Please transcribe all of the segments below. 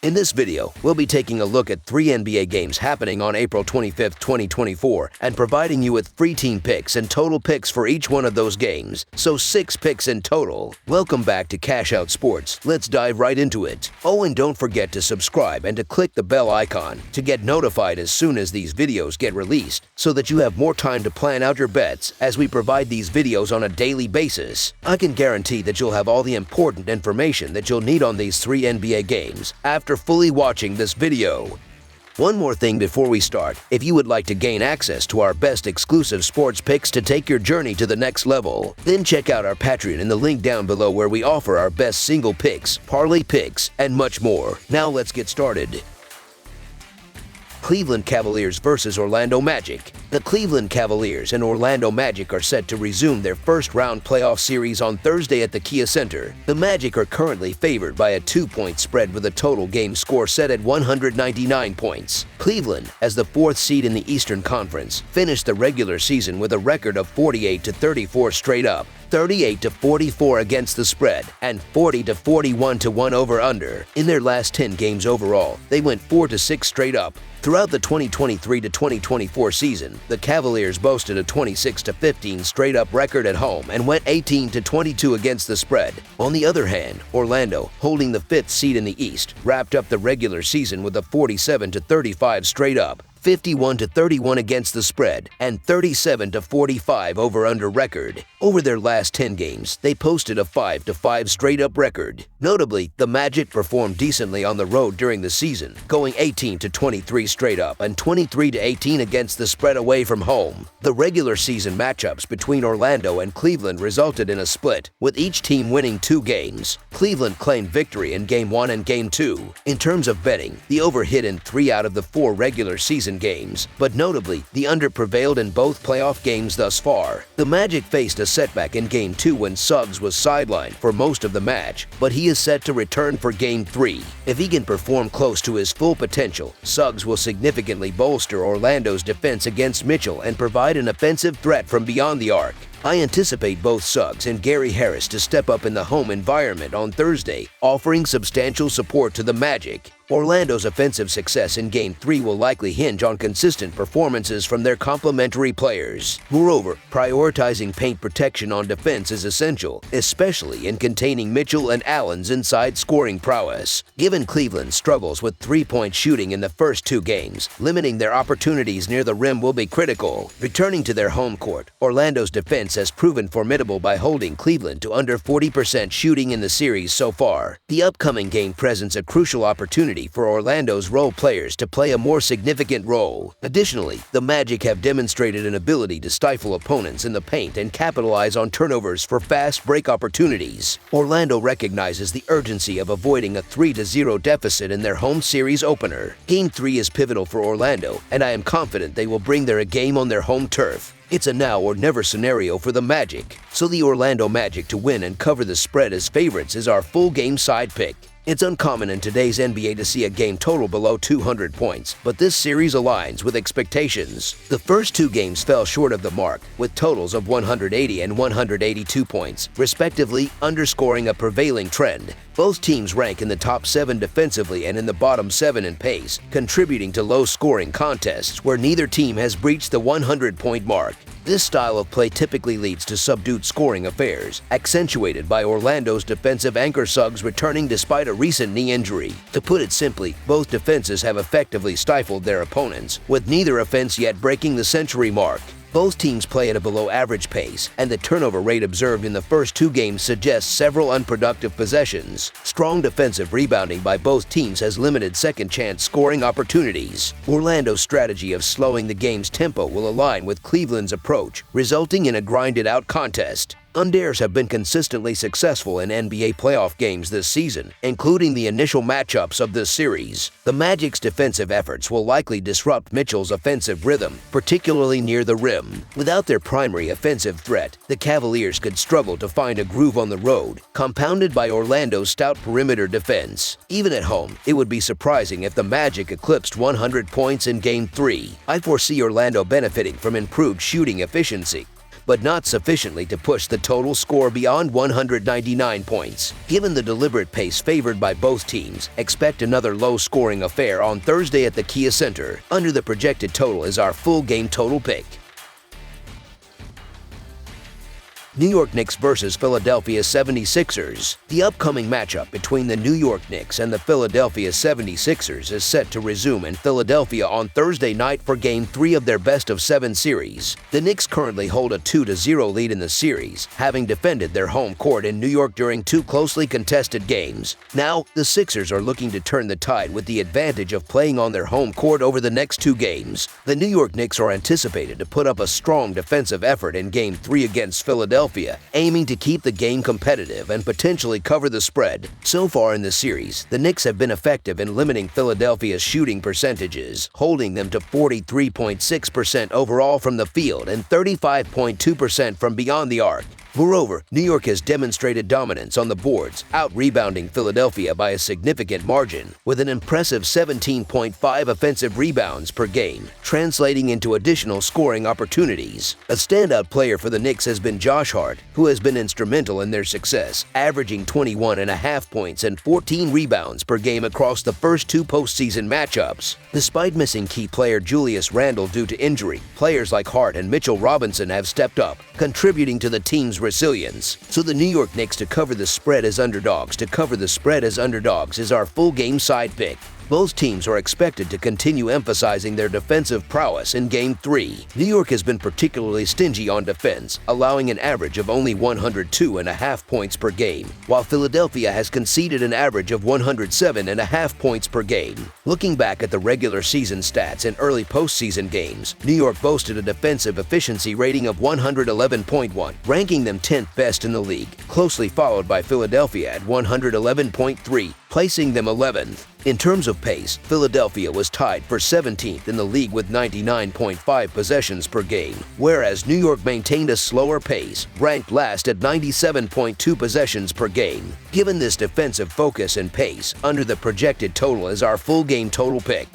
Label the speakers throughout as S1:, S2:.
S1: In this video, we'll be taking a look at 3 NBA games happening on April 25, 2024, and providing you with free team picks and total picks for each one of those games, so 6 picks in total. Welcome back to Cash Out Sports. Let's dive right into it. Oh, and don't forget to subscribe and to click the bell icon to get notified as soon as these videos get released, so that you have more time to plan out your bets as we provide these videos on a daily basis. I can guarantee that you'll have all the important information that you'll need on these 3 NBA games after fully watching this video. One more thing before we start: if you would like to gain access to our best exclusive sports picks to take your journey to the next level, then check out our Patreon in the link down below, where we offer our best single picks, parlay picks, and much more. Now let's get started. Cleveland Cavaliers versus Orlando Magic. The Cleveland Cavaliers and Orlando Magic are set to resume their first-round playoff series on Thursday at the Kia Center. The Magic are currently favored by a 2-point spread with a total game score set at 199 points. Cleveland, as the 4th seed in the Eastern Conference, finished the regular season with a record of 48-34 straight up, 38-44 against the spread, and 40-41 over-under. In their last 10 games overall, they went 4-6 straight up. Throughout the 2023-2024 season, the Cavaliers boasted a 26-15 straight-up record at home and went 18-22 against the spread. On the other hand, Orlando, holding the 5th seed in the East, wrapped up the regular season with a 47-35 straight-up, 51-31 against the spread, and 37-45 over-under record. Over their last 10 games, they posted a 5-5 straight-up record. Notably, the Magic performed decently on the road during the season, going 18-23 straight up and 23-18 against the spread away from home. The regular season matchups between Orlando and Cleveland resulted in a split, with each team winning 2 games. Cleveland claimed victory in Game 1 and Game 2. In terms of betting, the over hit in 3 out of the 4 regular season games, but notably, the under prevailed in both playoff games thus far. The Magic faced a setback in Game 2 when Suggs was sidelined for most of the match, but he is set to return for Game 3. If he can perform close to his full potential, Suggs will significantly bolster Orlando's defense against Mitchell and provide an offensive threat from beyond the arc. I anticipate both Suggs and Gary Harris to step up in the home environment on Thursday, offering substantial support to the Magic. Orlando's offensive success in Game 3 will likely hinge on consistent performances from their complementary players. Moreover, prioritizing paint protection on defense is essential, especially in containing Mitchell and Allen's inside scoring prowess. Given Cleveland's struggles with 3-point shooting in the first 2 games, limiting their opportunities near the rim will be critical. Returning to their home court, Orlando's defense has proven formidable by holding Cleveland to under 40% shooting in the series so far. The upcoming game presents a crucial opportunity for Orlando's role players to play a more significant role. Additionally, the Magic have demonstrated an ability to stifle opponents in the paint and capitalize on turnovers for fast break opportunities. Orlando recognizes the urgency of avoiding a 3-0 deficit in their home series opener. Game 3 is pivotal for Orlando, and I am confident they will bring their A game on their home turf. It's a now or never scenario for the Magic, so the Orlando Magic to win and cover the spread as favorites is our full game side pick. It's uncommon in today's NBA to see a game total below 200 points, but this series aligns with expectations. The first 2 games fell short of the mark, with totals of 180 and 182 points, respectively, underscoring a prevailing trend. Both teams rank in the top 7 defensively and in the bottom 7 in pace, contributing to low-scoring contests where neither team has breached the 100-point mark. This style of play typically leads to subdued scoring affairs, accentuated by Orlando's defensive anchor Suggs returning despite a recent knee injury. To put it simply, both defenses have effectively stifled their opponents, with neither offense yet breaking the century mark. Both teams play at a below-average pace, and the turnover rate observed in the first 2 games suggests several unproductive possessions. Strong defensive rebounding by both teams has limited second-chance scoring opportunities. Orlando's strategy of slowing the game's tempo will align with Cleveland's approach, resulting in a grinded-out contest. Unders have been consistently successful in NBA playoff games this season, including the initial matchups of this series. The Magic's defensive efforts will likely disrupt Mitchell's offensive rhythm, particularly near the rim. Without their primary offensive threat, the Cavaliers could struggle to find a groove on the road, compounded by Orlando's stout perimeter defense. Even at home, it would be surprising if the Magic eclipsed 100 points in Game 3. I foresee Orlando benefiting from improved shooting efficiency. but not sufficiently to push the total score beyond 199 points. Given the deliberate pace favored by both teams, expect another low-scoring affair on Thursday at the Kia Center. Under the projected total is our full game total pick. New York Knicks versus Philadelphia 76ers. The upcoming matchup between the New York Knicks and the Philadelphia 76ers is set to resume in Philadelphia on Thursday night for Game 3 of their best-of-7 series. The Knicks currently hold a 2-0 lead in the series, having defended their home court in New York during 2 closely contested games. Now, the Sixers are looking to turn the tide with the advantage of playing on their home court over the next 2 games. The New York Knicks are anticipated to put up a strong defensive effort in Game 3 against Philadelphia, aiming to keep the game competitive and potentially cover the spread. So far in the series, the Knicks have been effective in limiting Philadelphia's shooting percentages, holding them to 43.6% overall from the field and 35.2% from beyond the arc. Moreover, New York has demonstrated dominance on the boards, out-rebounding Philadelphia by a significant margin, with an impressive 17.5 offensive rebounds per game, translating into additional scoring opportunities. A standout player for the Knicks has been Josh Hart, who has been instrumental in their success, averaging 21.5 points and 14 rebounds per game across the first 2 postseason matchups. Despite missing key player Julius Randle due to injury, players like Hart and Mitchell Robinson have stepped up, contributing to the team's resilience. So the New York Knicks to cover the spread as underdogs. To cover the spread as underdogs is our full game side pick. Both teams are expected to continue emphasizing their defensive prowess in Game 3. New York has been particularly stingy on defense, allowing an average of only 102.5 points per game, while Philadelphia has conceded an average of 107.5 points per game. Looking back at the regular season stats in early postseason games, New York boasted a defensive efficiency rating of 111.1, ranking them 10th best in the league, closely followed by Philadelphia at 111.3, placing them 11th. In terms of pace, Philadelphia was tied for 17th in the league with 99.5 possessions per game, whereas New York maintained a slower pace, ranked last at 97.2 possessions per game. Given this defensive focus and pace, under the projected total is our full game total pick.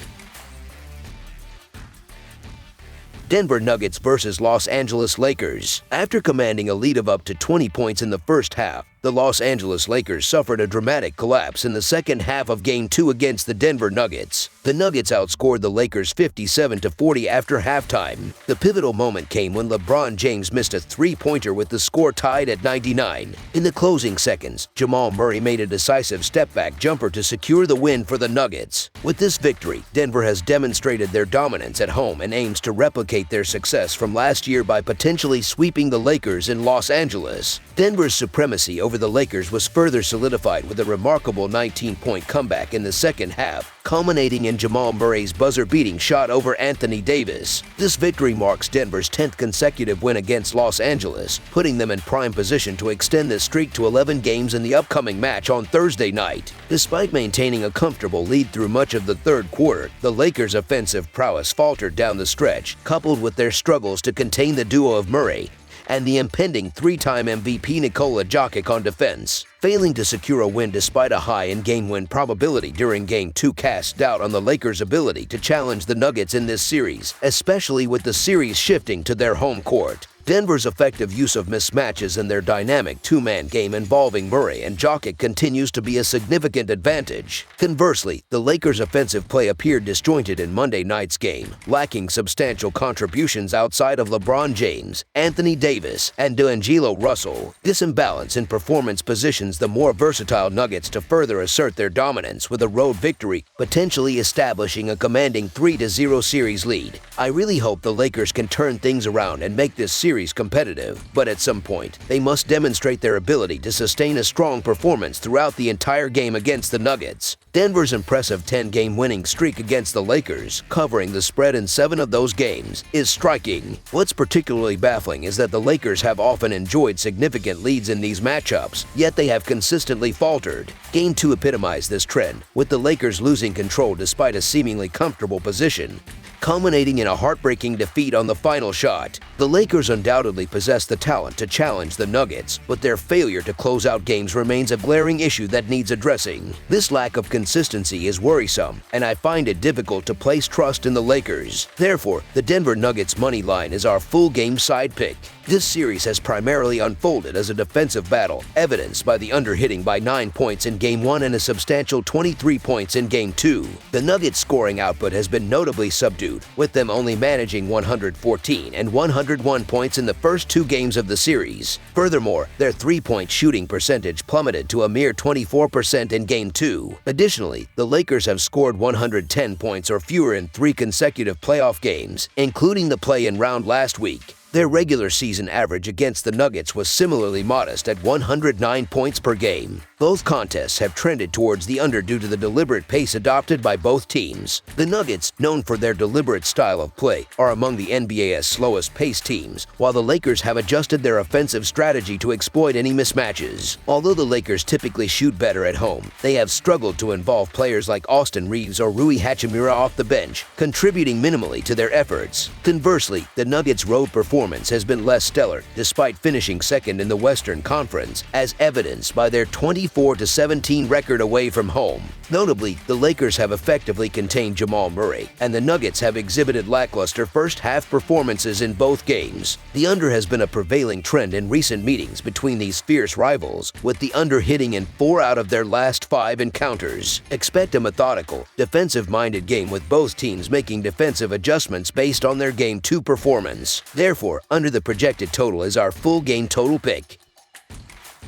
S1: Denver Nuggets versus Los Angeles Lakers. After commanding a lead of up to 20 points in the first half, the Los Angeles Lakers suffered a dramatic collapse in the second half of Game 2 against the Denver Nuggets. The Nuggets outscored the Lakers 57-40 after halftime. The pivotal moment came when LeBron James missed a three-pointer with the score tied at 99. In the closing seconds, Jamal Murray made a decisive step-back jumper to secure the win for the Nuggets. With this victory, Denver has demonstrated their dominance at home and aims to replicate their success from last year by potentially sweeping the Lakers in Los Angeles. Denver's supremacy over the Lakers was further solidified with a remarkable 19-point comeback in the second half, culminating in Jamal Murray's buzzer-beating shot over Anthony Davis. This victory marks Denver's 10th consecutive win against Los Angeles, putting them in prime position to extend this streak to 11 games in the upcoming match on Thursday night. Despite maintaining a comfortable lead through much of the third quarter, the Lakers' offensive prowess faltered down the stretch, coupled with their struggles to contain the duo of Murray and the impending 3-time MVP Nikola Jokic on defense. Failing to secure a win despite a high in-game win probability during Game 2 casts doubt on the Lakers' ability to challenge the Nuggets in this series, especially with the series shifting to their home court. Denver's effective use of mismatches and their dynamic two-man game involving Murray and Jokic continues to be a significant advantage. Conversely, the Lakers' offensive play appeared disjointed in Monday night's game, lacking substantial contributions outside of LeBron James, Anthony Davis, and D'Angelo Russell. This imbalance in performance positions the more versatile Nuggets to further assert their dominance with a road victory, potentially establishing a commanding 3-0 series lead. I really hope the Lakers can turn things around and make this series competitive, but at some point, they must demonstrate their ability to sustain a strong performance throughout the entire game against the Nuggets. Denver's impressive 10-game winning streak against the Lakers, covering the spread in 7 of those games, is striking. What's particularly baffling is that the Lakers have often enjoyed significant leads in these matchups, yet they have consistently faltered. Game 2 epitomized this trend, with the Lakers losing control despite a seemingly comfortable position, culminating in a heartbreaking defeat on the final shot. The Lakers undoubtedly possess the talent to challenge the Nuggets, but their failure to close out games remains a glaring issue that needs addressing. This lack of consistency is worrisome, and I find it difficult to place trust in the Lakers. Therefore, the Denver Nuggets money line is our full game side pick. This series has primarily unfolded as a defensive battle, evidenced by the under-hitting by 9 points in Game 1 and a substantial 23 points in Game 2. The Nuggets' scoring output has been notably subdued, with them only managing 114 and 101 points in the first 2 games of the series. Furthermore, their three-point shooting percentage plummeted to a mere 24% in Game 2. Additionally, the Lakers have scored 110 points or fewer in 3 consecutive playoff games, including the play-in round last week. Their regular season average against the Nuggets was similarly modest at 109 points per game. Both contests have trended towards the under due to the deliberate pace adopted by both teams. The Nuggets, known for their deliberate style of play, are among the NBA's slowest paced teams, while the Lakers have adjusted their offensive strategy to exploit any mismatches. Although the Lakers typically shoot better at home, they have struggled to involve players like Austin Reeves or Rui Hachimura off the bench, contributing minimally to their efforts. Conversely, the Nuggets' road performance has been less stellar, despite finishing second in the Western Conference, as evidenced by their 24-17 record away from home. Notably, the Lakers have effectively contained Jamal Murray, and the Nuggets have exhibited lackluster first-half performances in both games. The under has been a prevailing trend in recent meetings between these fierce rivals, with the under hitting in 4 out of their last 5 encounters. Expect a methodical, defensive-minded game with both teams making defensive adjustments based on their Game 2 performance. Therefore, under the projected total is our full game total pick.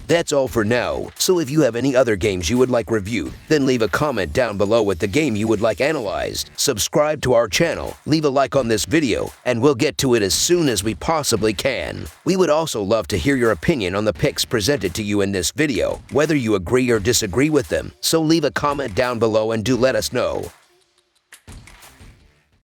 S1: That's all for now, so if you have any other games you would like reviewed, then leave a comment down below with the game you would like analyzed. Subscribe to our channel, leave a like on this video, and we'll get to it as soon as we possibly can. We would also love to hear your opinion on the picks presented to you in this video, whether you agree or disagree with them, so leave a comment down below and do let us know.